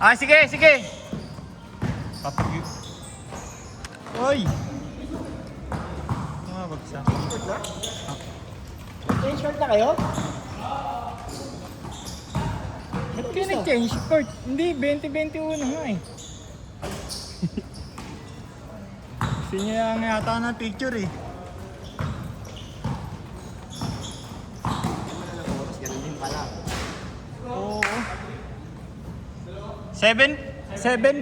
Ah, sige, sige. Papag... Oy! Bumabagsak. Short na? Change short na kayo? Ba't ka nag-change court? Hindi, 20-21 nga eh. Gusto niya nga yata ng picture eh. Ganun din pala. Oo. 7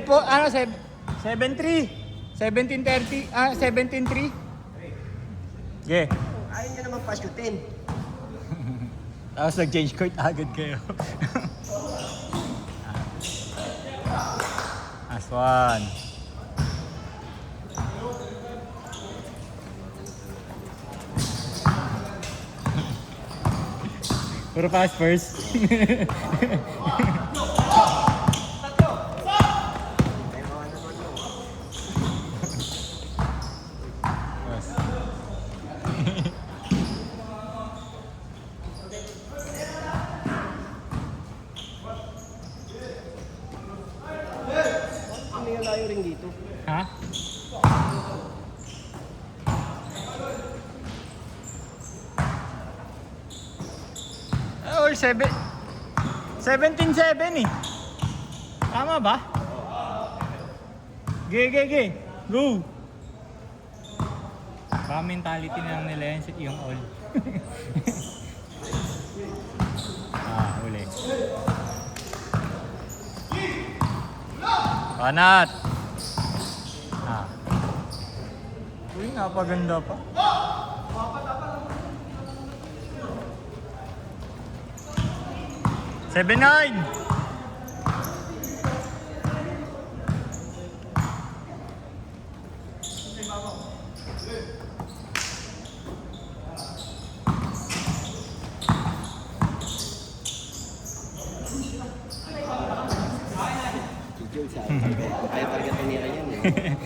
po, 7-3. 17-30, 17-3. Yeah. Ayaw nyo naman pa-shootin. Tapos nag-change court agad kayo. As one. Puro pass first. Hindi nga layo rin dito. Ha? Or 17-7 eh. Tama ba? Ge. Go! Baka mentality na lang nila yan yung all. Uli. Panat! Uy, napaganda pa. Seven, 9! Jules, kaya talaga tinira yan eh.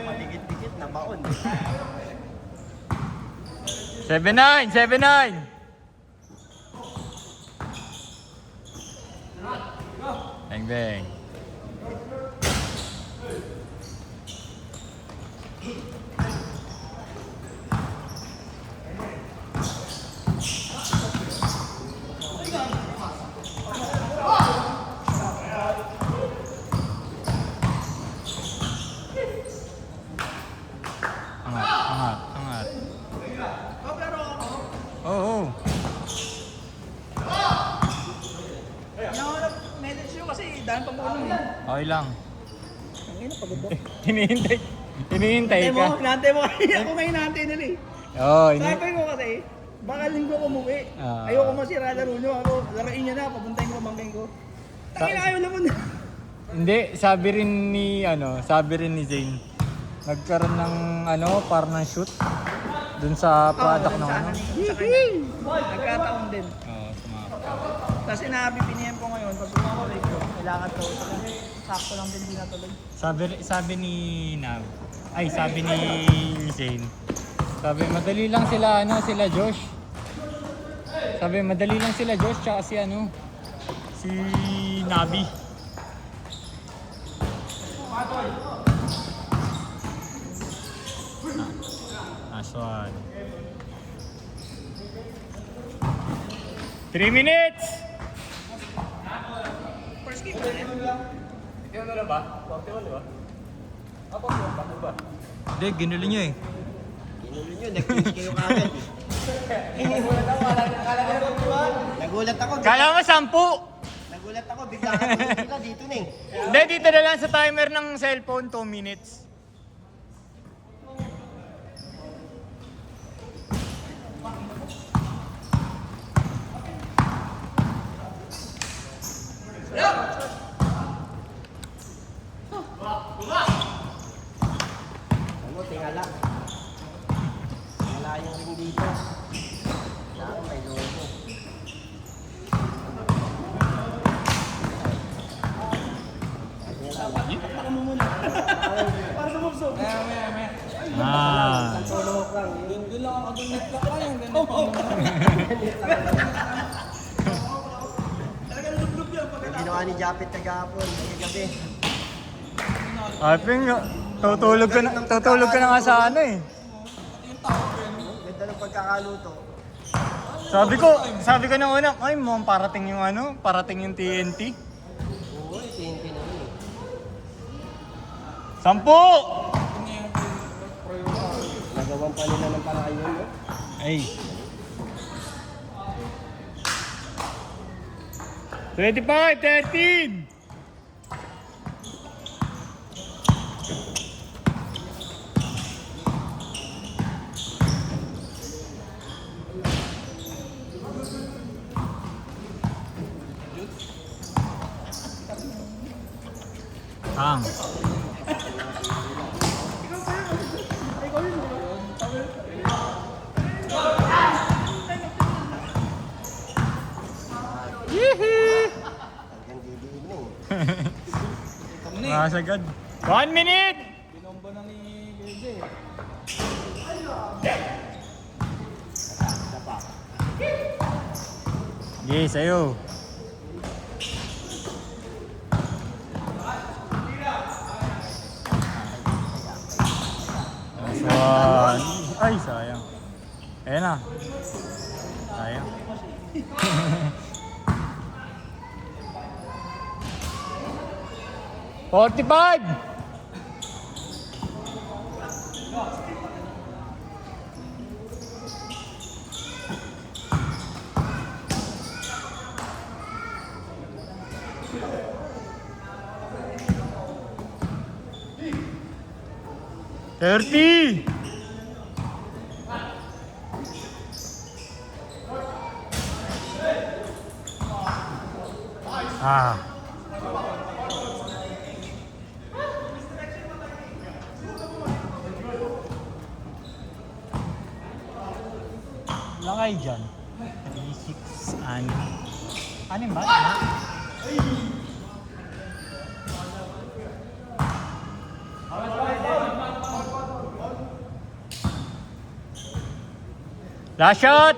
Patikit-tikit na baon. 7-9! Bang. Angat. Oo. Message nyo kasi dahil pa muna eh. Okay lang. Ang ina, pagod ba? Hinihintay ka. Nantay mo kayo. Ako ngayon nantay nila eh. Oo, Sabi ko kasi, baka linggo ko umuwi. Ayoko masira laro nyo. Ako, larain niya na, papuntahin ko, pamangkin ko. Tangin na ayaw naman. Hindi, sabi rin ni Zane. Nagkaroon ng parang ng shoot dun sa product ng ano. Nagkataon din. Oo, sumama. Kasi nakapipinihan ko ngayon, pag sumama ko, kailangan to. Sakto lang din natuloy. Sabi ni Nav, sabi ni Zane. Sabi madali lang sila sila Josh. Sabi madali lang sila Josh tsaka si si Nabi. Aswan. 3 minutes! First game na. Ikaw na ba? 41 ba? Ako ba? Hindi, ginulo nyo eh. Ginulo nyo, nag-finish kayo kagad eh. Nagulat ako. Kala mo 10! Nagulat ako, bigla ka sila dito na eh. Hindi, dito na lang sa timer ng cellphone, 2 minutes. busog. Ah. Tulog lang. Doon lang ako doon nagplaka yung ganito. Talagang lublub yan pagkatapos. Ginawa ni Japet tagapon, gabi. Ay, Ping, tutulog ka na nga sa ano eh. Ganda ng pagkakaluto. Sabi ko nung una, ay mukhang parating yung TNT. Oo, itinti na rin. 10! Nagawan pa nila ng paraan yun, no? Ay. 25, 13! Ang. Hanggang didiin na Masagad. 1 minute! Binomba na ni Gede. Okay, sa'yo. Last one. Ay, sayang. Ayan na. Sayang. "45!" "30!" Ah. Lakay dyan. 3, 6, 6. Anim ba? Last shot!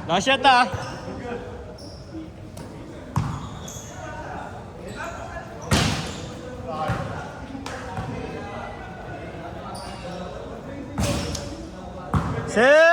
Last shot ah! Set!